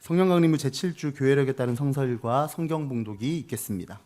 성령 강림부 제7주 교회력에 따른 성설과 성경 봉독이 있겠습니다.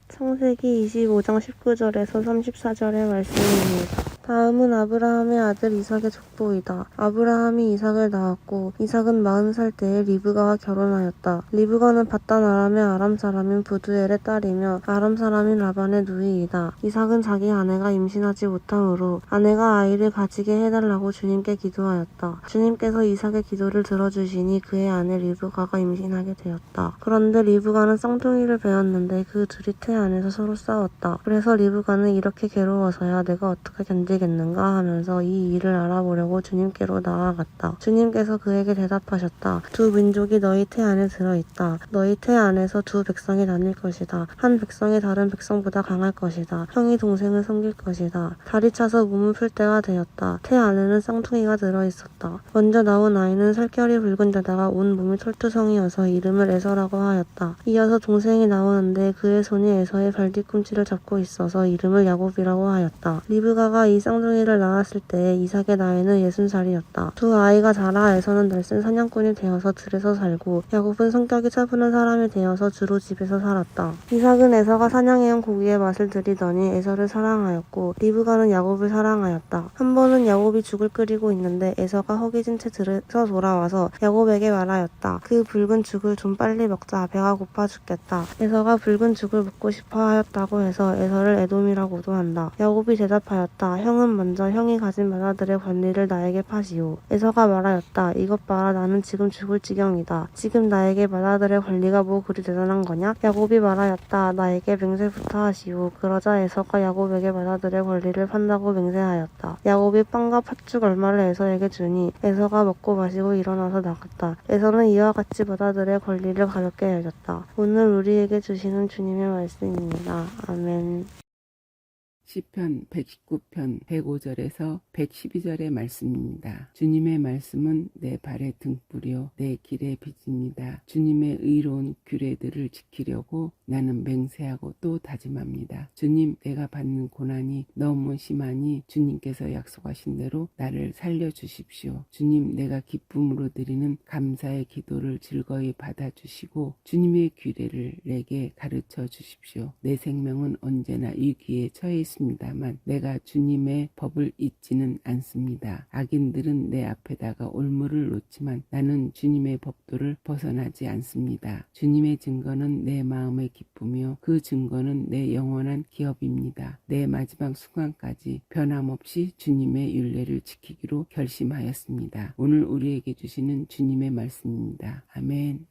창세기 25장 19절에서 34절의 말씀입니다. 다음은 아브라함의 아들 이삭의 족보이다. 아브라함이 이삭을 낳았고 이삭은 40살 때에 리브가와 결혼하였다. 리브가는 바단 아람의 아람 사람인 부두엘의 딸이며 아람 사람인 라반의 누이이다. 이삭은 자기 아내가 임신하지 못하므로 아내가 아이를 가지게 해달라고 주님께 기도하였다. 주님께서 이삭의 기도를 들어주시니 그의 아내 리브가가 임신하게 되었다. 그런데 리브가는 쌍둥이를 배웠는데 그 둘이 태 안에서 서로 싸웠다. 그래서 리브가는 이렇게 괴로워서야 내가 어떻게 견디겠는가 하면서 이 일을 알아보려고 주님께로 나아갔다. 주님께서 그에게 대답하셨다. 두 민족이 너희 태 안에 들어있다. 너희 태 안에서 두 백성이 나뉠 것이다. 한 백성이 다른 백성보다 강할 것이다. 형이 동생을 섬길 것이다. 다리 차서 몸을 풀 때가 되었다. 태 안에는 쌍둥이가 들어있었다. 먼저 나온 아이는 살결이 붉은 데다가 온 몸이 털투성이어서 이름을 에서라고 하였다. 이어서 동생이 나오는데 그의 손이 에서의 발뒤꿈치를 잡고 있어서 이름을 야곱이라고 하였다. 리브가가 이 쌍둥이를 낳았을 때 이삭의 나이는 60살이었다. 두 아이가 자라 에서는 날쌘 사냥꾼이 되어서 들에서 살고 야곱은 성격이 차분한 사람이 되어서 주로 집에서 살았다. 이삭은 에서가 사냥해온 고기의 맛을 들이더니 에서를 사랑하였고 리브가는 야곱을 사랑하였다. 한 번은 야곱이 죽을 끓이고 있는데 에서가 허기진 채 들에서 돌아와서 야곱에게 말하였다. 그 붉은 죽을 좀 빨리 먹자. 배가 고파 죽겠다. 에서가 붉은 죽을 먹고 싶어 하였다고 해서 에서를 에돔이라고도 한다. 야곱이 대답하였다. 형은 먼저 형이 가진 맏아들의 권리를 나에게 파시오. 에서가 말하였다. 이것 봐라. 나는 지금 죽을 지경이다. 지금 나에게 맏아들의 권리가 뭐 그리 대단한 거냐? 야곱이 말하였다. 나에게 맹세부터 하시오. 그러자 에서가 야곱에게 맏아들의 권리를 판다고 맹세하였다. 야곱이 빵과 팥죽 얼마를 에서에게 주니 에서가 먹고 마시고 일어나서 나갔다. 에서는 이와 같이 맏아들의 권리를 가볍게 여겼다. 오늘 우리에게 주시는 주님의 말씀입니다. 아멘. 시편 119편 105절에서 112절의 말씀입니다. 주님의 말씀은 내 발의 등불이요 내 길의 빛입니다. 주님의 의로운 규례들을 지키려고 나는 맹세하고 또 다짐합니다. 주님, 내가 받는 고난이 너무 심하니 주님께서 약속하신 대로 나를 살려주십시오. 주님, 내가 기쁨으로 드리는 감사의 기도를 즐거이 받아주시고 주님의 규례를 내게 가르쳐 주십시오. 내 생명은 언제나 위기에 처해 있습니다만 내가 주님의 법을 잊지는 않습니다. 악인들은 내 앞에다가 올무를 놓지만 나는 주님의 법도를 벗어나지 않습니다. 주님의 증거는 내 마음의 기쁨이요 그 증거는 내 영원한 기업입니다. 내 마지막 순간까지 변함없이 주님의 율례를 지키기로 결심하였습니다. 오늘 우리에게 주시는 주님의 말씀입니다. 아멘.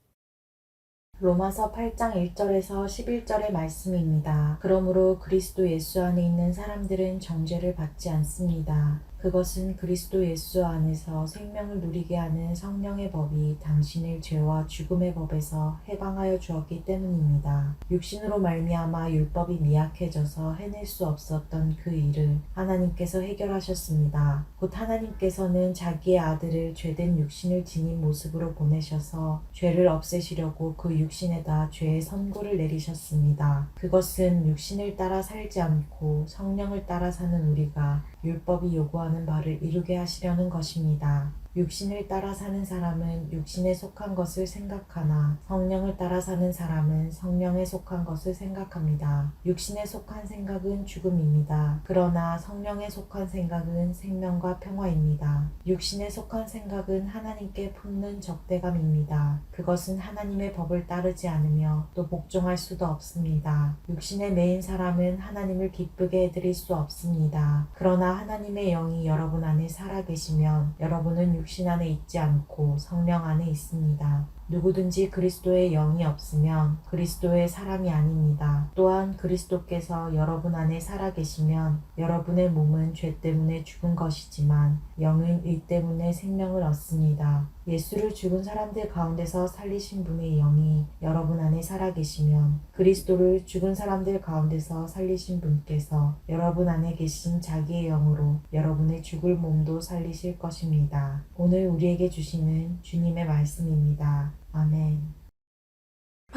로마서 8장 1절에서 11절의 말씀입니다. 그러므로 그리스도 예수 안에 있는 사람들은 정죄를 받지 않습니다. 그것은 그리스도 예수 안에서 생명을 누리게 하는 성령의 법이 당신을 죄와 죽음의 법에서 해방하여 주었기 때문입니다. 육신으로 말미암아 율법이 미약해져서 해낼 수 없었던 그 일을 하나님께서 해결하셨습니다. 곧 하나님께서는 자기의 아들을 죄된 육신을 지닌 모습으로 보내셔서 죄를 없애시려고 그 육신에다 죄의 선고를 내리셨습니다. 그것은 육신을 따라 살지 않고 성령을 따라 사는 우리가 율법이 요구하는 바를 이루게 하시려는 것입니다. 육신을 따라 사는 사람은 육신에 속한 것을 생각하나 성령을 따라 사는 사람은 성령에 속한 것을 생각합니다. 육신에 속한 생각은 죽음입니다. 그러나 성령에 속한 생각은 생명과 평화입니다. 육신에 속한 생각은 하나님께 품는 적대감입니다. 그것은 하나님의 법을 따르지 않으며 또 복종할 수도 없습니다. 육신에 매인 사람은 하나님을 기쁘게 해드릴 수 없습니다. 그러나 하나님의 영이 여러분 안에 살아계시면 여러분은 육신 안에 있지 않고 성령 안에 있습니다. 누구든지 그리스도의 영이 없으면 그리스도의 사람이 아닙니다. 또한 그리스도께서 여러분 안에 살아계시면 여러분의 몸은 죄 때문에 죽은 것이지만 영은 의 때문에 생명을 얻습니다. 예수를 죽은 사람들 가운데서 살리신 분의 영이 여러분 안에 살아계시면 그리스도를 죽은 사람들 가운데서 살리신 분께서 여러분 안에 계신 자기의 영으로 여러분의 죽을 몸도 살리실 것입니다. 오늘 우리에게 주시는 주님의 말씀입니다. 아멘.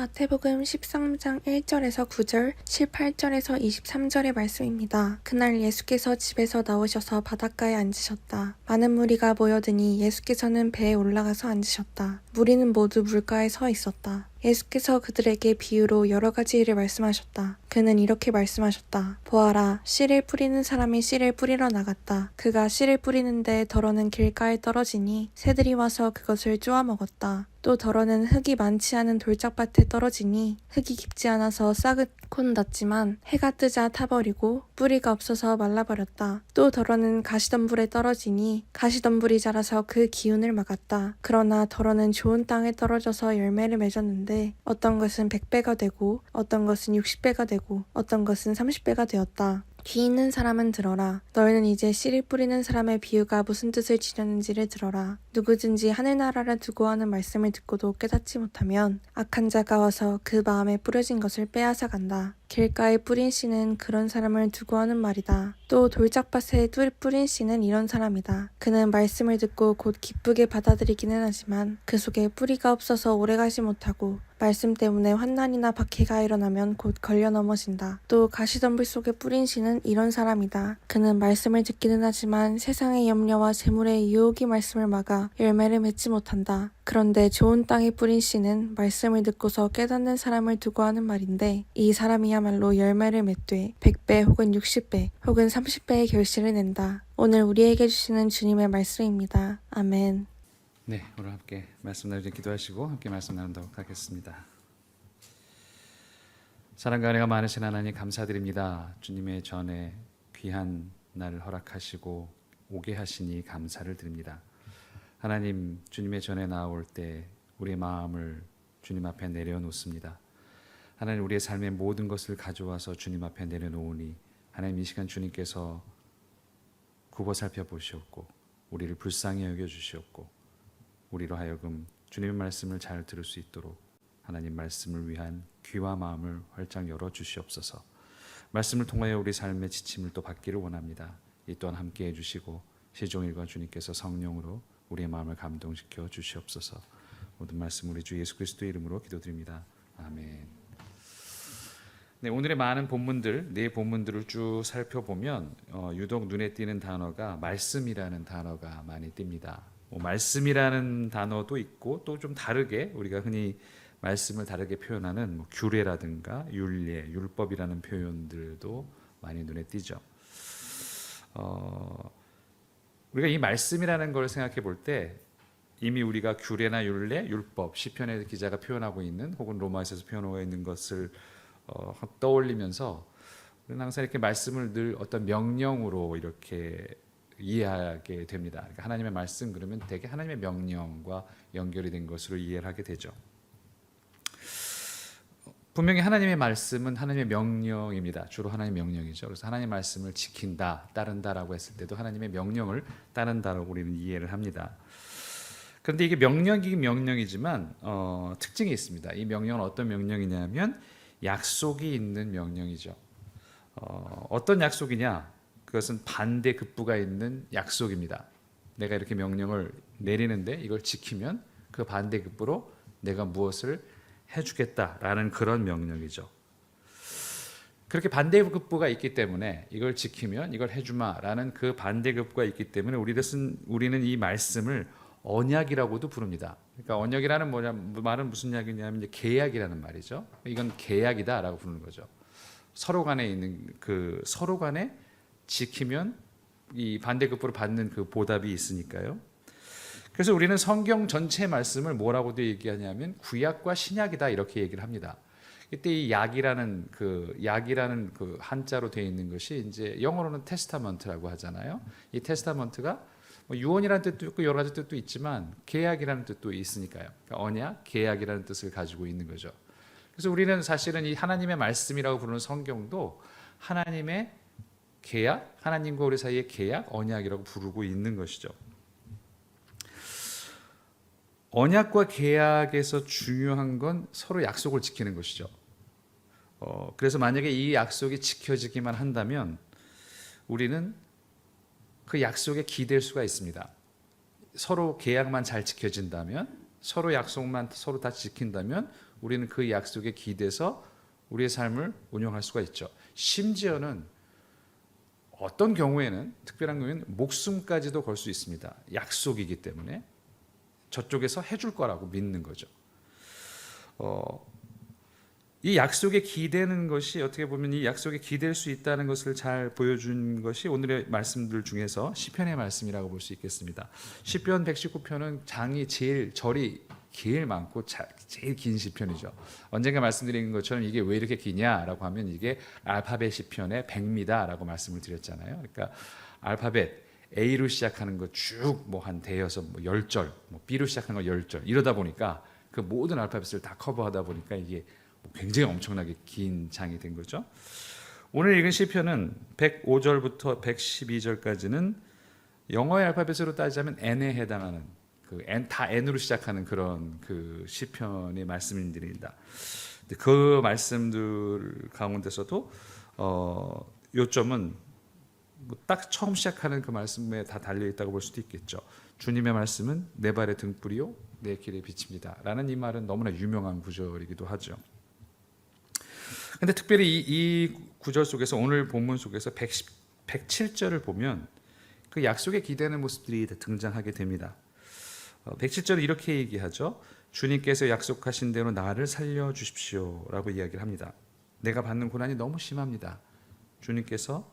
마태복음 13장 1절에서 9절, 18절에서 23절의 말씀입니다. 그날 예수께서 집에서 나오셔서 바닷가에 앉으셨다. 많은 무리가 모여드니 예수께서는 배에 올라가서 앉으셨다. 무리는 모두 물가에 서 있었다. 예수께서 그들에게 비유로 여러 가지 일을 말씀하셨다. 그는 이렇게 말씀하셨다. 보아라, 씨를 뿌리는 사람이 씨를 뿌리러 나갔다. 그가 씨를 뿌리는데 덜어는 길가에 떨어지니 새들이 와서 그것을 쪼아 먹었다. 또 덜어는 흙이 많지 않은 돌짝밭에 떨어지니 흙이 깊지 않아서 싹은 났지만 해가 뜨자 타버리고 뿌리가 없어서 말라버렸다. 또 덜어는 가시덤불에 떨어지니 가시덤불이 자라서 그 기운을 막았다. 그러나 덜어는 좋은 땅에 떨어져서 열매를 맺었는데 어떤 것은 100배가 되고 어떤 것은 60배가 되고 어떤 것은 30배가 되었다. 귀 있는 사람은 들어라. 너희는 이제 씨를 뿌리는 사람의 비유가 무슨 뜻을 지녔는지를 들어라. 누구든지 하늘나라를 두고 하는 말씀을 듣고도 깨닫지 못하면 악한 자가 와서 그 마음에 뿌려진 것을 빼앗아 간다. 길가에 뿌린 씨는 그런 사람을 두고 하는 말이다. 또 돌짝밭에 뿌린 씨는 이런 사람이다. 그는 말씀을 듣고 곧 기쁘게 받아들이기는 하지만 그 속에 뿌리가 없어서 오래가지 못하고 말씀 때문에 환난이나 박해가 일어나면 곧 걸려 넘어진다. 또 가시덤불 속에 뿌린 씨는 이런 사람이다. 그는 말씀을 듣기는 하지만 세상의 염려와 재물의 유혹이 말씀을 막아 열매를 맺지 못한다. 그런데 좋은 땅에 뿌린 씨는 말씀을 듣고서 깨닫는 사람을 두고 하는 말인데 이 사람이야말로 열매를 맺되 100배 혹은 60배 혹은 30배의 결실을 낸다. 오늘 우리에게 주시는 주님의 말씀입니다. 아멘. 네, 오늘 함께 말씀 나누기 기도하시고 함께 말씀 나누도록 하겠습니다. 사랑과 은혜가 많으신 하나님 감사드립니다. 주님의 전에 귀한 날을 허락하시고 오게 하시니 감사를 드립니다. 하나님, 주님의 전에 나올 때 우리의 마음을 주님 앞에 내려놓습니다. 하나님, 우리의 삶의 모든 것을 가져와서 주님 앞에 내려놓으니 하나님, 이 시간 주님께서 굽어 살펴보시옵고 우리를 불쌍히 여겨주시옵고 우리로 하여금 주님의 말씀을 잘 들을 수 있도록 하나님 말씀을 위한 귀와 마음을 활짝 열어주시옵소서. 말씀을 통하여 우리 삶의 지침을 또 받기를 원합니다. 이 또한 함께 해주시고 시종일관 주님께서 성령으로 우리의 마음을 감동시켜 주시옵소서. 모든 말씀 우리 주 예수 그리스도의 이름으로 기도드립니다. 아멘. 네, 오늘의 많은 본문들, 네 본문들을 쭉 살펴보면 유독 눈에 띄는 단어가 말씀이라는 단어가 많이 띕니다. 말씀이라는 단어도 있고 또 좀 다르게 우리가 흔히 말씀을 다르게 표현하는 규례라든가 율례, 율법이라는 표현들도 많이 눈에 띄죠. 우리가 이 말씀이라는 걸 생각해 볼 때 이미 우리가 규례나 율례, 율법, 시편의 기자가 표현하고 있는 혹은 로마서에서 표현하고 있는 것을 떠올리면서 우리는 항상 이렇게 말씀을 늘 어떤 명령으로 이렇게 이해하게 됩니다. 그러니까 하나님의 말씀 그러면 대개 하나님의 명령과 연결이 된 것으로 이해를 하게 되죠. 분명히 하나님의 말씀은 하나님의 명령입니다. 주로 하나님의 명령이죠. 그래서 하나님의 말씀을 지킨다, 따른다라고 했을 때도 하나님의 명령을 따른다라고 우리는 이해를 합니다. 그런데 이게 명령이지만 특징이 있습니다. 이 명령은 어떤 명령이냐면 약속이 있는 명령이죠. 어떤 약속이냐? 그것은 반대급부가 있는 약속입니다. 내가 이렇게 명령을 내리는데 이걸 지키면 그 반대급부로 내가 무엇을 해주겠다라는 그런 명령이죠. 그렇게 반대급부가 있기 때문에 이걸 지키면 이걸 해주마라는 그 반대급부가 있기 때문에 우리는 이 말씀을 언약이라고도 부릅니다. 그러니까 언약이라는 말은 무슨 이야기냐면 계약이라는 말이죠. 이건 계약이다라고 부르는 거죠. 서로 간에 있는 서로 간에 지키면 이 반대급부를 받는 그 보답이 있으니까요. 그래서 우리는 성경 전체 말씀을 뭐라고도 얘기하냐면 구약과 신약이다 이렇게 얘기를 합니다. 이때 이 약이라는 그 한자로 되어 있는 것이 이제 영어로는 테스타먼트라고 하잖아요. 이 테스타먼트가 유언이라는 뜻도 있고 여러 가지 뜻도 있지만 계약이라는 뜻도 있으니까요. 그러니까 언약, 계약이라는 뜻을 가지고 있는 거죠. 그래서 우리는 사실은 이 하나님의 말씀이라고 부르는 성경도 하나님의 계약, 하나님과 우리 사이의 계약, 언약이라고 부르고 있는 것이죠. 언약과 계약에서 중요한 건 서로 약속을 지키는 것이죠. 그래서 만약에 이 약속이 지켜지기만 한다면 우리는 그 약속에 기댈 수가 있습니다. 서로 계약만 잘 지켜진다면 서로 약속만 서로 다 지킨다면 우리는 그 약속에 기대서 우리의 삶을 운영할 수가 있죠. 심지어는 어떤 경우에는 특별한 경우에는 목숨까지도 걸 수 있습니다. 약속이기 때문에 저쪽에서 해줄 거라고 믿는 거죠. 이 약속에 기대는 것이 어떻게 보면 이 약속에 기댈 수 있다는 것을 잘 보여준 것이 오늘의 말씀들 중에서 시편의 말씀이라고 볼 수 있겠습니다. 시편 119편은 절이 제일 많고 제일 긴 시편이죠. 언젠가 말씀드린 것처럼 이게 왜 이렇게 기냐라고 하면 이게 알파벳 시편의 100미다라고 말씀을 드렸잖아요. 그러니까 알파벳 A로 시작하는 거 쭉 뭐 한 대여섯 뭐 10절, 뭐 B로 시작하는 거 10절 이러다 보니까 그 모든 알파벳을 다 커버하다 보니까 이게 굉장히 엄청나게 긴 장이 된 거죠. 오늘 읽은 시편은 105절부터 112절까지는 영어의 알파벳으로 따지자면 N에 해당하는 다 N으로 시작하는 그런 그 시편의 말씀들입니다. 그 말씀들 가운데서도 요점은 딱 처음 시작하는 그 말씀에 다 달려 있다고 볼 수도 있겠죠. 주님의 말씀은 내 발의 등불이요 내 길의 빛입니다. 라는 이 말은 너무나 유명한 구절이기도 하죠. 근데 특별히 이 구절 속에서 오늘 본문 속에서 107절을 보면 그 약속에 기대는 모습들이 등장하게 됩니다. 107절은 이렇게 얘기하죠. 주님께서 약속하신 대로 나를 살려주십시오 라고 이야기를 합니다. 내가 받는 고난이 너무 심합니다. 주님께서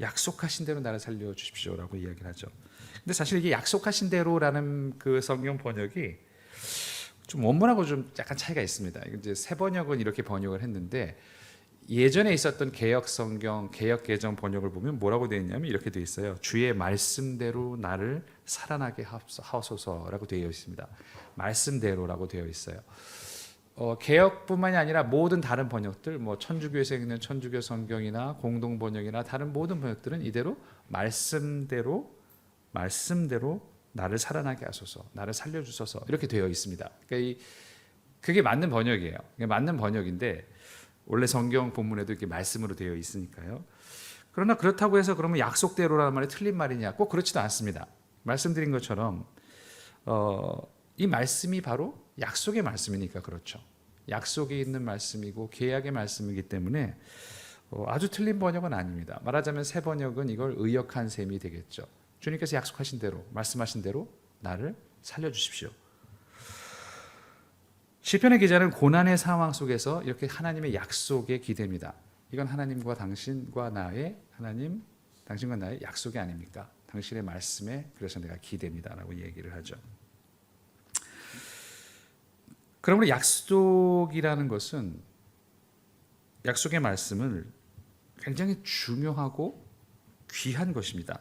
약속하신 대로 나를 살려주십시오 라고 이야기를 하죠. 근데 사실 이게 약속하신 대로라는 그 성경 번역이 좀 원문하고 좀 약간 차이가 있습니다. 이제 새 번역은 이렇게 번역을 했는데 예전에 있었던 개역 성경, 개역 개정 번역을 보면 뭐라고 되어 있냐면 이렇게 되어 있어요. 주의 말씀대로 나를 살아나게 하소서라고 되어 있습니다. 말씀대로라고 되어 있어요. 개역뿐만이 아니라 모든 다른 번역들, 뭐 천주교에서 읽는 천주교 성경이나 공동 번역이나 다른 모든 번역들은 이대로 말씀대로 나를 살아나게 하소서, 나를 살려주소서 이렇게 되어 있습니다. 그러니까 그게 맞는 번역이에요. 맞는 번역인데 원래 성경 본문에도 이렇게 말씀으로 되어 있으니까요. 그러나 그렇다고 해서 그러면 약속대로라는 말이 틀린 말이냐? 꼭 그렇지도 않습니다. 말씀드린 것처럼 이 말씀이 바로 약속의 말씀이니까 그렇죠. 약속이 있는 말씀이고 계약의 말씀이기 때문에 아주 틀린 번역은 아닙니다. 말하자면 새 번역은 이걸 의역한 셈이 되겠죠. 주님께서 약속하신 대로, 말씀하신 대로 나를 살려주십시오. 시편의 기자는 고난의 상황 속에서 이렇게 하나님의 약속에 기대입니다. 이건 하나님과 당신과 나의 약속이 아닙니까? 당신의 말씀에 그래서 내가 기대입니다라고 얘기를 하죠. 그러므로 약속이라는 것은 약속의 말씀을 굉장히 중요하고 귀한 것입니다.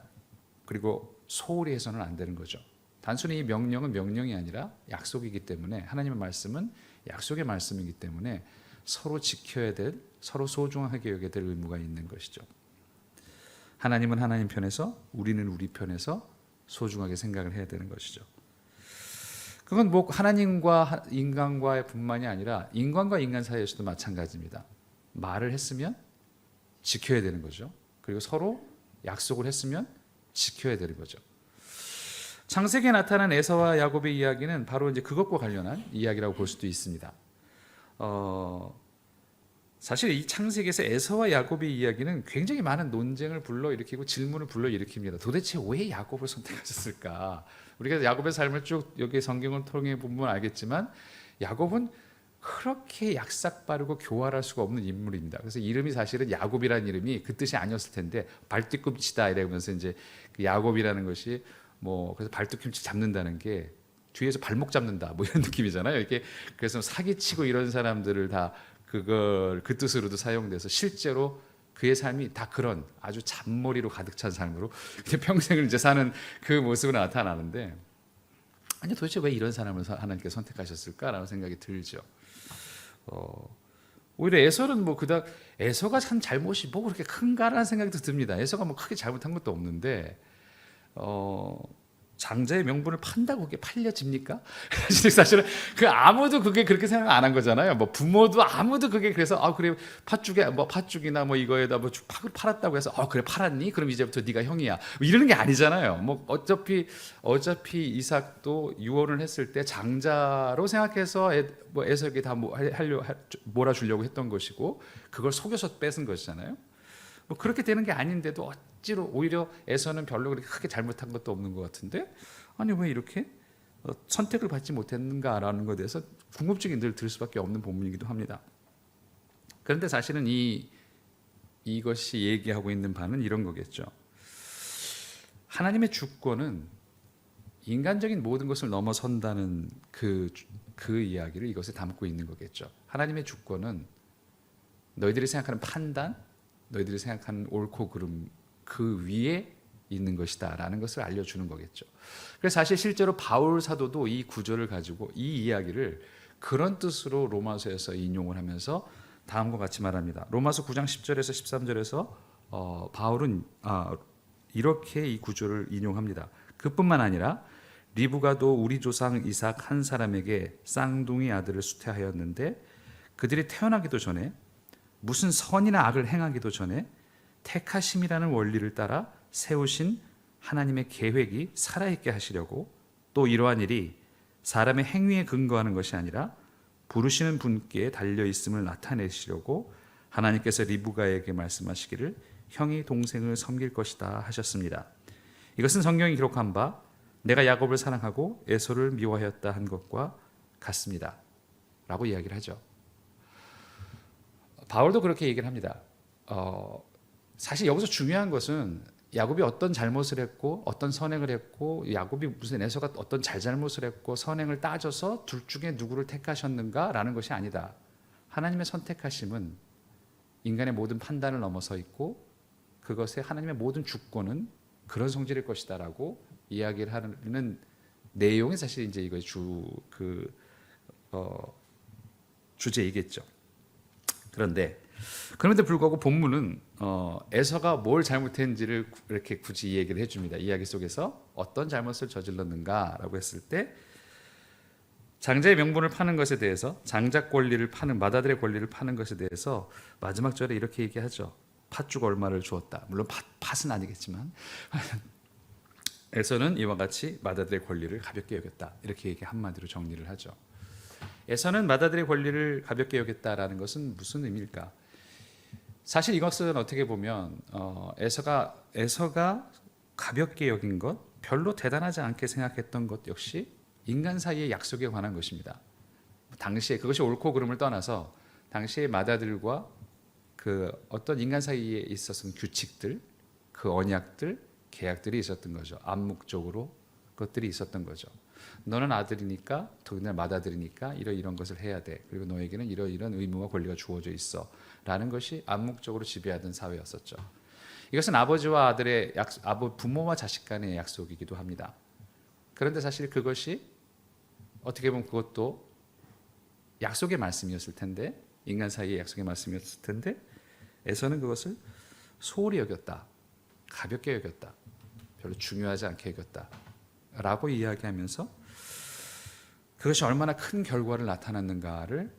그리고 소홀히 해서는 안 되는 거죠. 단순히 이 명령은 명령이 아니라 약속이기 때문에 하나님의 말씀은 약속의 말씀이기 때문에 서로 지켜야 될, 서로 소중하게 여겨야 될 의무가 있는 것이죠. 하나님은 하나님 편에서 우리는 우리 편에서 소중하게 생각을 해야 되는 것이죠. 그건 뭐 하나님과 인간과의 뿐만이 아니라 인간과 인간 사이에서도 마찬가지입니다. 말을 했으면 지켜야 되는 거죠. 그리고 서로 약속을 했으면 지켜야 되는 거죠. 창세기에 나타난 에서와 야곱의 이야기는 바로 이제 그것과 관련한 이야기라고 볼 수도 있습니다. 사실 이 창세기에서 에서와 야곱의 이야기는 굉장히 많은 논쟁을 불러일으키고 질문을 불러일으킵니다. 도대체 왜 야곱을 선택하셨을까? 우리가 야곱의 삶을 쭉 여기 성경을 통해 보면 알겠지만 야곱은 그렇게 약삭 빠르고 교활할 수가 없는 인물입니다. 그래서 이름이 사실은 야곱이라는 이름이 그 뜻이 아니었을 텐데 발뒤꿈치다 이러면서 이제 그 야곱이라는 것이 뭐 그래서 발뒤꿈치 잡는다는 게 뒤에서 발목 잡는다 뭐 이런 느낌이잖아요. 이렇게 그래서 사기치고 이런 사람들을 다 그걸 그 뜻으로도 사용돼서 실제로 그의 삶이 다 그런 아주 잔머리로 가득 찬 삶으로 평생을 이제 사는 그 모습으로 나타나는데 아니 도대체 왜 이런 사람을 하나님께 선택하셨을까라는 생각이 들죠. 오히려 에서는 뭐 그닥 에서가 참 잘못이 뭐 그렇게 큰가라는 생각도 듭니다. 에서가 뭐 크게 잘못한 것도 없는데 장자의 명분을 판다고 그게 팔려집니까? 사실은 그 아무도 그게 그렇게 생각 안 한 거잖아요. 뭐 부모도 아무도 그게 그래서 그래 팥죽에 뭐 팥죽이나 뭐 이거에다 뭐 팥을 팔았다고 해서 그래 팔았니? 그럼 이제부터 네가 형이야. 뭐 이러는 게 아니잖아요. 뭐 어차피 이삭도 유언을 했을 때 장자로 생각해서 뭐 에서에게 다 몰아주려고 했던 것이고 그걸 속여서 뺏은 것이잖아요. 뭐 그렇게 되는 게 아닌데도 억지로 오히려 에서는 별로 그렇게 크게 잘못한 것도 없는 것 같은데 아니 왜 이렇게 선택을 받지 못했는가라는 것에 대해서 궁금증이 늘 들 수밖에 없는 본문이기도 합니다. 그런데 사실은 이것이 얘기하고 있는 바는 이런 거겠죠. 하나님의 주권은 인간적인 모든 것을 넘어선다는 그 이야기를 이것에 담고 있는 거겠죠. 하나님의 주권은 너희들이 생각하는 판단, 너희들이 생각하는 옳고 그름 그 위에 있는 것이다 라는 것을 알려주는 거겠죠. 그래서 사실 실제로 바울 사도도 이 구절을 가지고 이 이야기를 그런 뜻으로 로마서에서 인용을 하면서 다음과 같이 말합니다. 로마서 9장 10절에서 13절에서 바울은 이렇게 이 구절을 인용합니다. 그뿐만 아니라 리브가도 우리 조상 이삭 한 사람에게 쌍둥이 아들을 수태하였는데 그들이 태어나기도 전에 무슨 선이나 악을 행하기도 전에 택하심이라는 원리를 따라 세우신 하나님의 계획이 살아있게 하시려고 또 이러한 일이 사람의 행위에 근거하는 것이 아니라 부르시는 분께 달려있음을 나타내시려고 하나님께서 리브가에게 말씀하시기를 형이 동생을 섬길 것이다 하셨습니다. 이것은 성경이 기록한 바 내가 야곱을 사랑하고 에서를 미워하였다 한 것과 같습니다 라고 이야기를 하죠. 바울도 그렇게 얘기를 합니다. 사실 여기서 중요한 것은 야곱이 어떤 잘못을 했고 어떤 선행을 했고 야곱이 무슨 에서가 어떤 잘못을 했고 선행을 따져서 둘 중에 누구를 택하셨는가라는 것이 아니다. 하나님의 선택하심은 인간의 모든 판단을 넘어서 있고 그것에 하나님의 모든 주권은 그런 성질일 것이다라고 이야기를 하는 내용이 사실 이제 이거 주제이겠죠. 그런데 불구하고 본문은 에서가 뭘 잘못했는지를 이렇게 굳이 얘기를 해줍니다. 이야기 속에서 어떤 잘못을 저질렀는가라고 했을 때 장자의 명분을 파는 것에 대해서 장자 권리를 파는 맏아들의 권리를 파는 것에 대해서 마지막 절에 이렇게 얘기하죠. 팥죽 얼마를 주었다. 물론 팥은 아니겠지만 에서는 이와 같이 맏아들의 권리를 가볍게 여겼다. 이렇게 얘기 한마디로 정리를 하죠. 에서는 맏아들의 권리를 가볍게 여겼다라는 것은 무슨 의미일까? 사실 이것은 어떻게 보면 에서가 가볍게 여긴 것, 별로 대단하지 않게 생각했던 것 역시 인간 사이의 약속에 관한 것입니다. 당시에 그것이 옳고 그름을 떠나서 당시의 맏아들과 그 어떤 인간 사이에 있었던 규칙들, 그 언약들, 계약들이 있었던 거죠. 암묵적으로 그것들이 있었던 거죠. 너는 아들이니까, 더군다나 맏아들이니까 이런 것을 해야 돼. 그리고 너에게는 이런 의무와 권리가 주어져 있어. 라는 것이 암묵적으로 지배하던 사회였었죠. 이것은 아버지와 아들의 부모와 자식 간의 약속이기도 합니다. 그런데 사실 그것이 어떻게 보면 그것도 약속의 말씀이었을 텐데, 인간 사이의 약속의 말씀이었을 텐데 에서는 그것을 소홀히 여겼다. 가볍게 여겼다. 별로 중요하지 않게 여겼다. 라고 이야기하면서 그것이 얼마나 큰 결과를 나타났는가를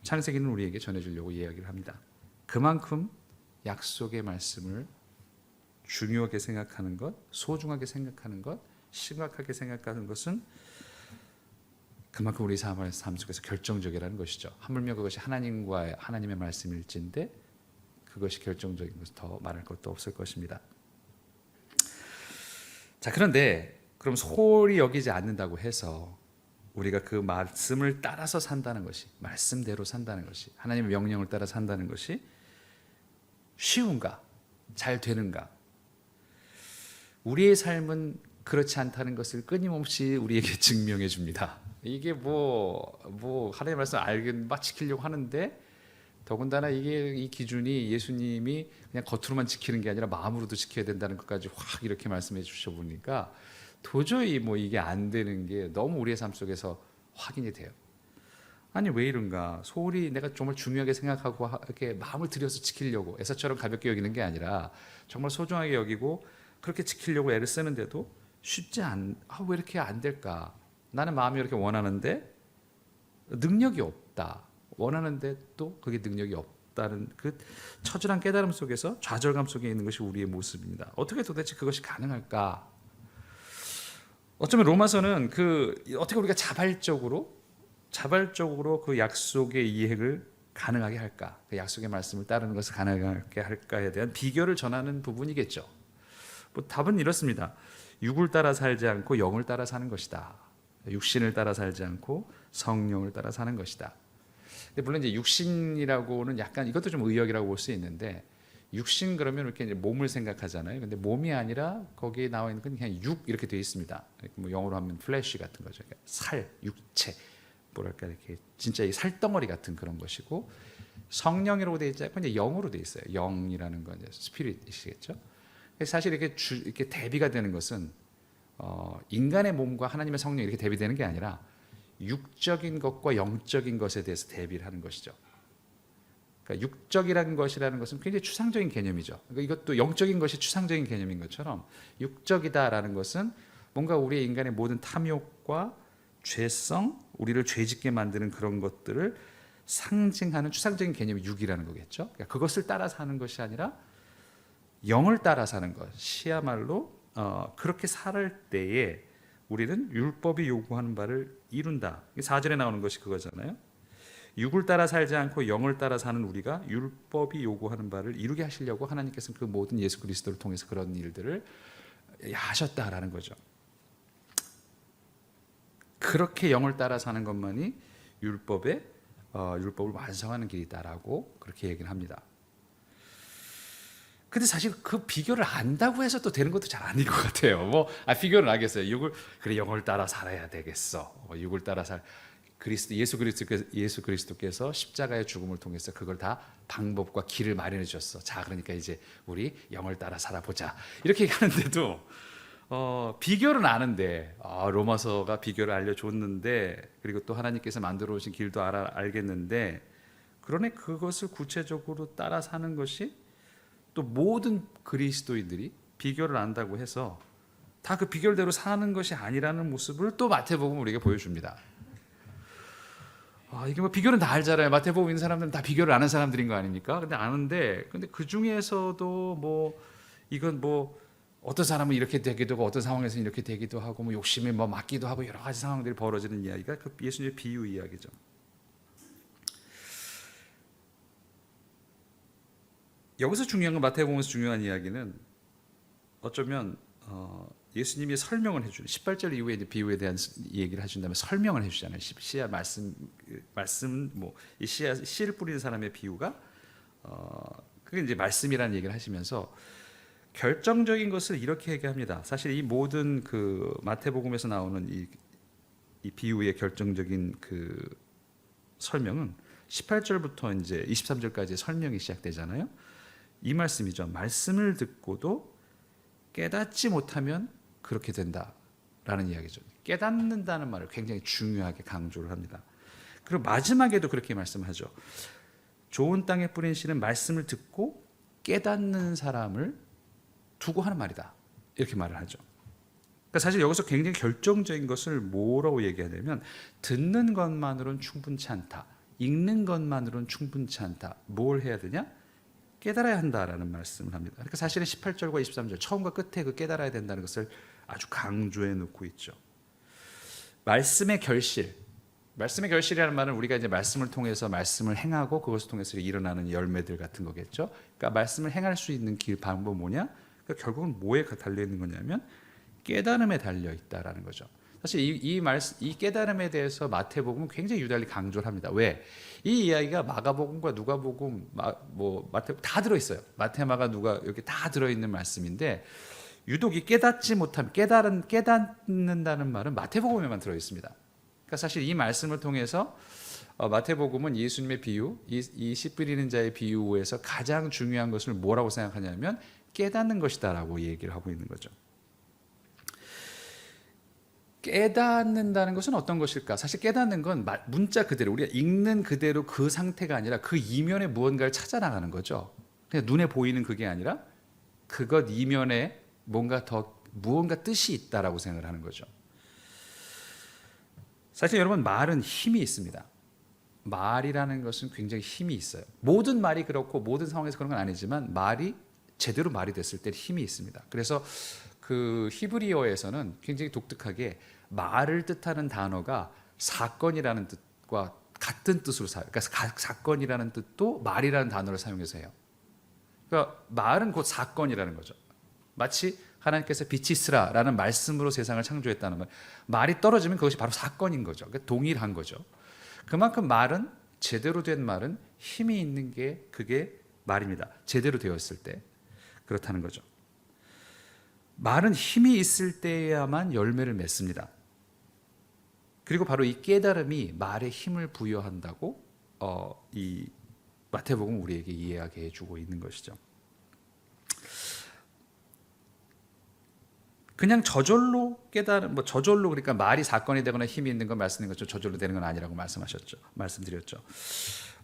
창세기는 우리에게 전해주려고 이야기를 합니다. 그만큼 약속의 말씀을 중요하게 생각하는 것, 소중하게 생각하는 것, 심각하게 생각하는 것은 그만큼 우리 삶 속에서 결정적이라는 것이죠. 하물며 그것이 하나님의 말씀일진데 그것이 결정적인 것은 더 말할 것도 없을 것입니다. 자, 그런데 그럼 소홀히 여기지 않는다고 해서 우리가 그 말씀을 따라서 산다는 것이, 말씀대로 산다는 것이, 하나님의 명령을 따라 산다는 것이 쉬운가? 잘 되는가? 우리의 삶은 그렇지 않다는 것을 끊임없이 우리에게 증명해 줍니다. 이게 하나님의 말씀 알긴 막 지키려고 하는데 더군다나 이 기준이 예수님이 그냥 겉으로만 지키는 게 아니라 마음으로도 지켜야 된다는 것까지 확 이렇게 말씀해 주셔 보니까 도저히 이게 안 되는 게 너무 우리의 삶 속에서 확인이 돼요. 아니 왜 이런가? 소홀히 내가 정말 중요하게 생각하고 이렇게 마음을 들여서 지키려고 에서처럼 가볍게 여기는 게 아니라 정말 소중하게 여기고 그렇게 지키려고 애를 쓰는데도 왜 이렇게 안 될까? 나는 마음이 이렇게 원하는데 능력이 없다. 원하는데 또 그게 능력이 없다는 그 처절한 깨달음 속에서 좌절감 속에 있는 것이 우리의 모습입니다. 어떻게 도대체 그것이 가능할까? 어쩌면 로마서는 어떻게 우리가 자발적으로 그 약속의 이행을 가능하게 할까? 그 약속의 말씀을 따르는 것을 가능하게 할까에 대한 비결을 전하는 부분이겠죠. 답은 이렇습니다. 육을 따라 살지 않고 영을 따라 사는 것이다. 육신을 따라 살지 않고 성령을 따라 사는 것이다. 근데 물론 이제 육신이라고는 약간 이것도 좀 의역이라고 볼 수 있는데, 육신 그러면 이렇게 이제 몸을 생각하잖아요. 근데 몸이 아니라 거기에 나와 있는 건 그냥 육 이렇게 되어 있습니다. 뭐 영어로 하면 플래시 같은 거죠. 그러니까 살, 육체, 뭐랄까 이렇게 진짜 이 살덩어리 같은 그런 것이고, 성령이라고 되어 있지 않고 이제 영으로 되어 있어요. 영이라는 건 이제 스피릿이시겠죠. 사실 이렇게 대비가 되는 것은 인간의 몸과 하나님의 성령이 이렇게 대비되는 게 아니라 육적인 것과 영적인 것에 대해서 대비를 하는 것이죠. 그러니까 육적이라는 것이라는 것은 굉장히 추상적인 개념이죠. 그러니까 이것도 영적인 것이 추상적인 개념인 것처럼 육적이다라는 것은 뭔가 우리의 인간의 모든 탐욕과 죄성, 우리를 죄짓게 만드는 그런 것들을 상징하는 추상적인 개념이 육이라는 거겠죠. 그러니까 그것을 따라 사는 것이 아니라 영을 따라 사는 것이야말로 그렇게 살 때에 우리는 율법이 요구하는 바를 이룬다. 4절에 나오는 것이 그거잖아요. 육을 따라 살지 않고 영을 따라 사는 우리가 율법이 요구하는 바를 이루게 하시려고 하나님께서는 그 모든 예수 그리스도를 통해서 그런 일들을 하셨다라는 거죠. 그렇게 영을 따라 사는 것만이 율법을 완성하는 길이다라고 그렇게 얘기를 합니다. 근데 사실 그 비결을 안다고 해서 또 되는 것도 잘 아닌 것 같아요. 비결은 알겠어요. 그래 영을 따라 살아야 되겠어. 육을 따라 예수 그리스도께서 십자가의 죽음을 통해서 그걸 다 방법과 길을 마련해 주셨어. 자, 그러니까 이제 우리 영을 따라 살아보자. 이렇게 얘기하는데도 비결은 아는데 로마서가 비결을 알려줬는데, 그리고 또 하나님께서 만들어 오신 길도 알겠는데, 그러네 그것을 구체적으로 따라 사는 것이 또 모든 그리스도인들이 비결을 안다고 해서 다 그 비결대로 사는 것이 아니라는 모습을 또 마태복음 우리에게 보여줍니다. 이게 비결은 다 알잖아요. 마태복음 있는 사람들은 다 비결을 아는 사람들인 거 아닙니까? 근데 그 중에서도 이건 어떤 사람은 이렇게 되기도 하고 어떤 상황에서는 이렇게 되기도 하고 욕심이 맞기도 하고 여러 가지 상황들이 벌어지는 이야기가 그 예수님의 비유 이야기죠. 여기서 중요한 건, 마태복음에서 중요한 이야기는 어쩌면 예수님이 설명을 해주는 18절 이후에 이제 비유에 대한 얘기를 하신 다음에 설명을 해주잖아요. 씨앗 이 씨를 뿌리는 사람의 비유가 그게 이제 말씀이라는 얘기를 하시면서 결정적인 것을 이렇게 얘기합니다. 사실 이 모든 그 마태복음에서 나오는 이 비유의 결정적인 그 설명은 18절부터 이제 23절까지 설명이 시작되잖아요. 이 말씀이죠. 말씀을 듣고도 깨닫지 못하면 그렇게 된다라는 이야기죠. 깨닫는다는 말을 굉장히 중요하게 강조를 합니다. 그리고 마지막에도 그렇게 말씀하죠. 좋은 땅에 뿌린 씨는 말씀을 듣고 깨닫는 사람을 두고 하는 말이다. 이렇게 말을 하죠. 그러니까 사실 여기서 굉장히 결정적인 것을 뭐라고 얘기하냐면, 듣는 것만으로는 충분치 않다. 읽는 것만으로는 충분치 않다. 뭘 해야 되냐? 깨달아야 한다라는 말씀을 합니다. 그러니까 사실은 18절과 23절 처음과 끝에 그 깨달아야 된다는 것을 아주 강조해 놓고 있죠. 말씀의 결실이라는 말은 우리가 이제 말씀을 통해서 말씀을 행하고 그것을 통해서 일어나는 열매들 같은 거겠죠. 그러니까 말씀을 행할 수 있는 방법 뭐냐? 그러니까 결국은 뭐에 달려 있는 거냐면 깨달음에 달려 있다라는 거죠. 사실 이 깨달음에 대해서 마태복음은 굉장히 유달리 강조를 합니다. 왜? 이 이야기가 마가복음과 누가복음, 마태복음 다 들어있어요. 마태, 마가, 누가 이렇게 다 들어있는 말씀인데, 유독 이 깨닫지 못함, 깨닫는다는 말은 마태복음에만 들어있습니다. 그러니까 사실 이 말씀을 통해서 마태복음은 예수님의 비유, 이 씨 뿌리는 자의 비유에서 가장 중요한 것을 뭐라고 생각하냐면 깨닫는 것이다라고 얘기를 하고 있는 거죠. 깨닫는다는 것은 어떤 것일까? 사실 깨닫는 건 문자 그대로, 우리가 읽는 그대로 그 상태가 아니라 그 이면에 무언가를 찾아나가는 거죠. 그냥 눈에 보이는 그게 아니라 그것 이면에 뭔가 더 무언가 뜻이 있다라고 생각을 하는 거죠. 사실 여러분, 말은 힘이 있습니다. 말이라는 것은 굉장히 힘이 있어요. 모든 말이 그렇고 모든 상황에서 그런 건 아니지만 말이 제대로 말이 됐을 때 힘이 있습니다. 그래서 그 히브리어에서는 굉장히 독특하게 말을 뜻하는 단어가 사건이라는 뜻과 같은 뜻으로 그러니까 사건이라는 뜻도 말이라는 단어를 사용해서 해요. 그러니까 말은 곧 사건이라는 거죠. 마치 하나님께서 빛이 있으라라는 말씀으로 세상을 창조했다는 말. 말이 떨어지면 그것이 바로 사건인 거죠. 그러니까 동일한 거죠. 그만큼 말은, 제대로 된 말은 힘이 있는 게 그게 말입니다. 제대로 되었을 때 그렇다는 거죠. 말은 힘이 있을 때야만 열매를 맺습니다. 그리고 바로 이 깨달음이 말에 힘을 부여한다고 이 마태복음 우리에게 이해하게 해주고 있는 것이죠. 그냥 저절로 깨달은, 저절로, 그러니까 말이 사건이 되거나 힘이 있는 건 말씀인 것처럼 저절로 되는 건 아니라고 말씀드렸죠.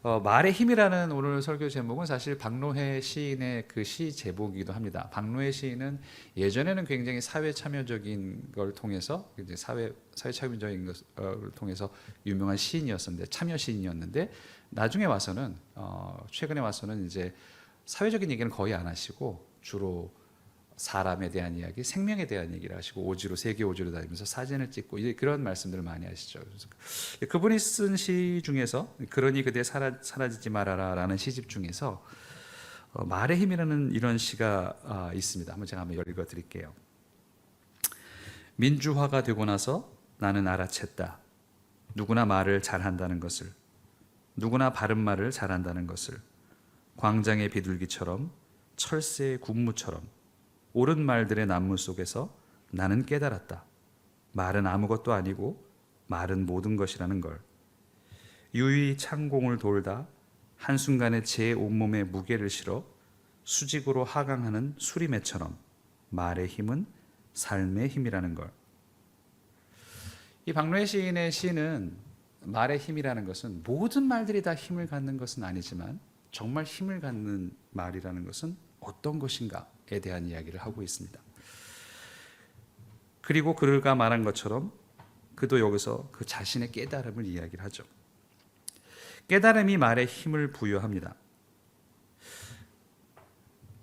말의 힘이라는 오늘 설교 제목은 사실 박노해 시인의 그 시 제목이기도 합니다. 박노해 시인은 예전에는 굉장히 사회 참여적인 걸 통해서, 이제 사회 참여적인 것을 통해서 유명한 시인이었었는데, 참여 시인이었는데, 나중에 와서는 최근에 와서는 이제 사회적인 얘기는 거의 안 하시고 주로 사람에 대한 이야기, 생명에 대한 얘기를 하시고 세계 오지로 다니면서 사진을 찍고 그런 말씀들을 많이 하시죠. 그래서 그분이 쓴 시 중에서 그러니 그대 사라지지 말아라라는 시집 중에서 말의 힘이라는 이런 시가 있습니다. 제가 한번 읽어드릴게요. 민주화가 되고 나서 나는 알아챘다. 누구나 말을 잘한다는 것을, 누구나 바른 말을 잘한다는 것을, 광장의 비둘기처럼 철새의 군무처럼 옳은 말들의 난무 속에서 나는 깨달았다. 말은 아무것도 아니고 말은 모든 것이라는 걸. 유유히 창공을 돌다 한순간에 제 온몸에 무게를 실어 수직으로 하강하는 수리매처럼 말의 힘은 삶의 힘이라는 걸. 이 박노해 시인의 시는 말의 힘이라는 것은 모든 말들이 다 힘을 갖는 것은 아니지만 정말 힘을 갖는 말이라는 것은 어떤 것인가에 대한 이야기를 하고 있습니다. 그리고 그가 말한 것처럼 그도 여기서 그 자신의 깨달음을 이야기를 하죠. 깨달음이 말에 힘을 부여합니다.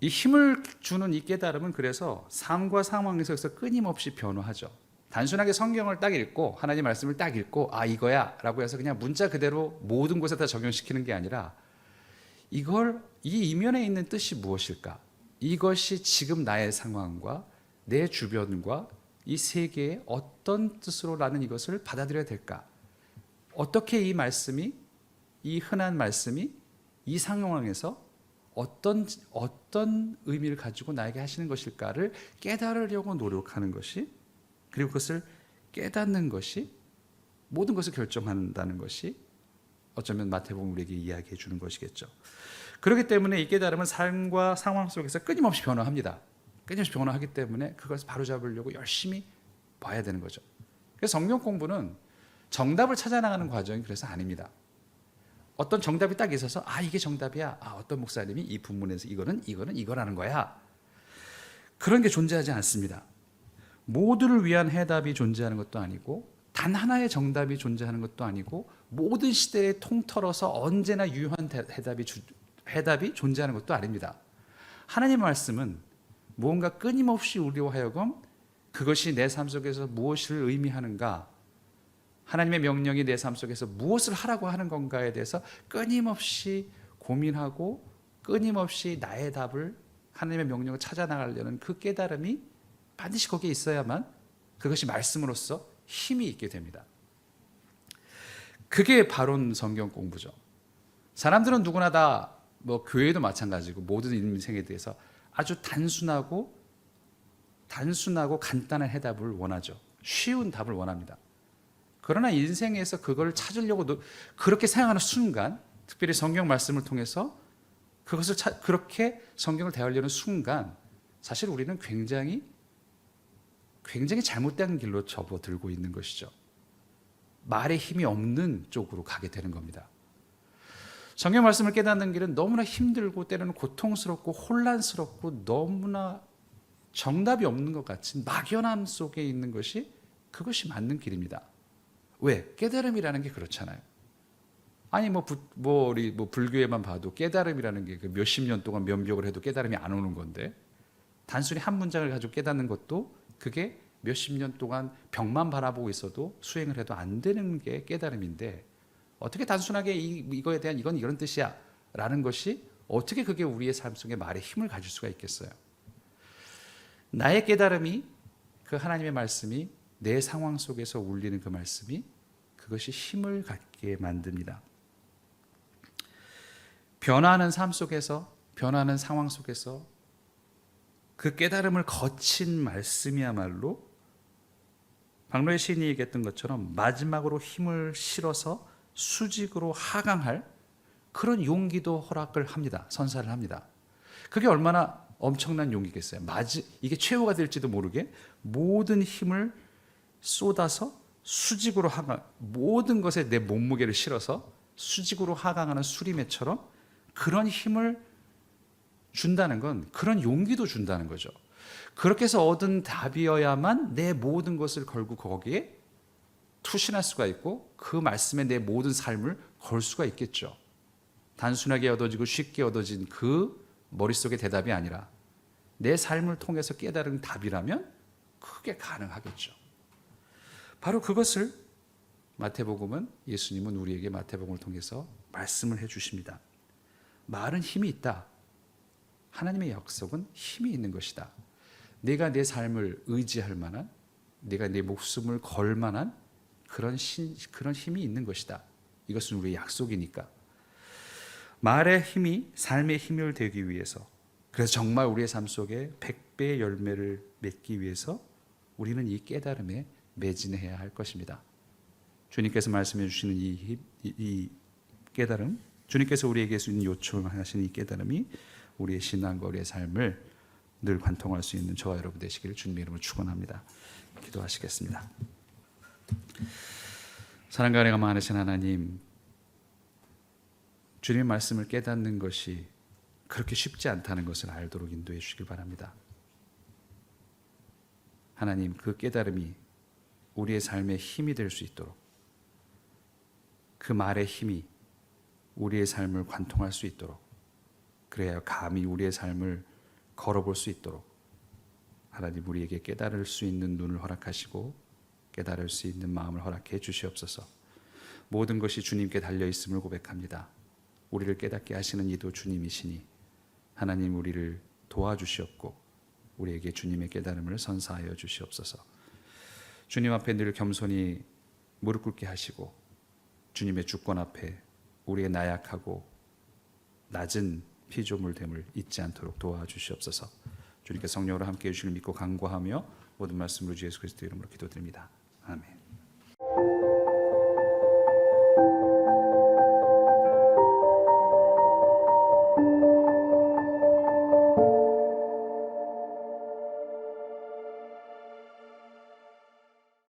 이 힘을 주는 이 깨달음은 그래서 삶과 상황에서 끊임없이 변화하죠. 단순하게 성경을 딱 읽고 하나님 말씀을 딱 읽고 이거야 라고 해서 그냥 문자 그대로 모든 곳에 다 적용시키는 게 아니라 이 이면에 있는 뜻이 무엇일까? 이것이 지금 나의 상황과 내 주변과 이 세계에 어떤 뜻으로 나는 이것을 받아들여야 될까? 어떻게 이 말씀이, 이 흔한 말씀이 이 상황에서 어떤 의미를 가지고 나에게 하시는 것일까를 깨달으려고 노력하는 것이, 그리고 그것을 깨닫는 것이 모든 것을 결정한다는 것이 어쩌면 마태복음 우리에게 이야기해 주는 것이겠죠. 그렇기 때문에 이 깨달음은 삶과 상황 속에서 끊임없이 변화합니다. 끊임없이 변화하기 때문에 그것을 바로잡으려고 열심히 봐야 되는 거죠. 그래서 성경 공부는 정답을 찾아나가는 과정이 그래서 아닙니다. 어떤 정답이 딱 있어서 이게 정답이야. 어떤 목사님이 이 본문에서 이거는 이거라는 거야. 그런 게 존재하지 않습니다. 모두를 위한 해답이 존재하는 것도 아니고 단 하나의 정답이 존재하는 것도 아니고 모든 시대에 통틀어서 언제나 유효한 해답이 존재하는 것도 아닙니다. 하나님의 말씀은 무언가 끊임없이 우리와 하여금 그것이 내 삶 속에서 무엇을 의미하는가, 하나님의 명령이 내 삶 속에서 무엇을 하라고 하는 건가에 대해서 끊임없이 고민하고 끊임없이 나의 답을, 하나님의 명령을 찾아나가려는 그 깨달음이 반드시 거기에 있어야만 그것이 말씀으로서 힘이 있게 됩니다. 그게 바른 성경 공부죠. 사람들은 누구나 다 교회도 마찬가지고 모든 인생에 대해서 아주 단순하고 간단한 해답을 원하죠. 쉬운 답을 원합니다. 그러나 인생에서 그걸 찾으려고 그렇게 생각하는 순간, 특별히 성경 말씀을 통해서 그것을 그렇게 성경을 대하려는 순간 사실 우리는 굉장히 잘못된 길로 접어들고 있는 것이죠. 말의 힘이 없는 쪽으로 가게 되는 겁니다. 성경 말씀을 깨닫는 길은 너무나 힘들고 때로는 고통스럽고 혼란스럽고 너무나 정답이 없는 것 같은 막연함 속에 있는 것이 그것이 맞는 길입니다. 왜? 깨달음이라는 게 그렇잖아요. 아니 우리 불교에만 봐도 깨달음이라는 게 그 몇십 년 동안 면벽을 해도 깨달음이 안 오는 건데, 단순히 한 문장을 가지고 깨닫는 것도 그게 몇십 년 동안 벽만 바라보고 있어도 수행을 해도 안 되는 게 깨달음인데, 어떻게 단순하게 이거에 대한 이건 이런 뜻이야 라는 것이 어떻게 그게 우리의 삶 속에 말에 힘을 가질 수가 있겠어요? 나의 깨달음이, 그 하나님의 말씀이 내 상황 속에서 울리는 그 말씀이, 그것이 힘을 갖게 만듭니다. 변화하는 삶 속에서, 변화하는 상황 속에서 그 깨달음을 거친 말씀이야말로 박노해 시인이 얘기했던 것처럼 마지막으로 힘을 실어서 수직으로 하강할 그런 용기도 허락을 합니다. 선사를 합니다. 그게 얼마나 엄청난 용기겠어요. 이게 최후가 될지도 모르게 모든 힘을 쏟아서 수직으로 하강, 모든 것에 내 몸무게를 실어서 수직으로 하강하는 수리매처럼 그런 힘을 준다는 건 그런 용기도 준다는 거죠. 그렇게 해서 얻은 답이어야만 내 모든 것을 걸고 거기에 투신할 수가 있고 그 말씀에 내 모든 삶을 걸 수가 있겠죠. 단순하게 얻어지고 쉽게 얻어진 그 머릿속의 대답이 아니라 내 삶을 통해서 깨달은 답이라면 그게 가능하겠죠. 바로 그것을 마태복음은, 예수님은 우리에게 마태복음을 통해서 말씀을 해주십니다. 말은 힘이 있다. 하나님의 약속은 힘이 있는 것이다. 내가 내 삶을 의지할 만한, 내가 내 목숨을 걸 만한 그런 힘이 있는 것이다. 이것은 우리의 약속이니까. 말의 힘이 삶의 힘을 되기 위해서, 그래서 정말 우리의 삶 속에 100배의 열매를 맺기 위해서 우리는 이 깨달음에 매진해야 할 것입니다. 주님께서 말씀해 주시는 이 깨달음, 주님께서 우리에게 요청하시는 이 깨달음이 우리의 신앙과 우리의 삶을 늘 관통할 수 있는 저와 여러분 되시기를 주님의 이름으로 축원합니다. 기도하시겠습니다. 사랑과 은혜가 많으신 하나님, 주님의 말씀을 깨닫는 것이 그렇게 쉽지 않다는 것을 알도록 인도해 주시길 바랍니다. 하나님, 그 깨달음이 우리의 삶의 힘이 될 수 있도록, 그 말의 힘이 우리의 삶을 관통할 수 있도록, 그래야 감히 우리의 삶을 걸어볼 수 있도록 하나님 우리에게 깨달을 수 있는 눈을 허락하시고 깨달을 수 있는 마음을 허락해 주시옵소서. 모든 것이 주님께 달려있음을 고백합니다. 우리를 깨닫게 하시는 이도 주님이시니 하나님 우리를 도와주시옵고 우리에게 주님의 깨달음을 선사하여 주시옵소서. 주님 앞에 늘 겸손히 무릎 꿇게 하시고 주님의 주권 앞에 우리의 나약하고 낮은 피조물됨을 잊지 않도록 도와주시옵소서. 주님께 성령으로 함께해 주시길 믿고 간구하며 모든 말씀으로 주 예수 그리스도 이름으로 기도드립니다. 아멘.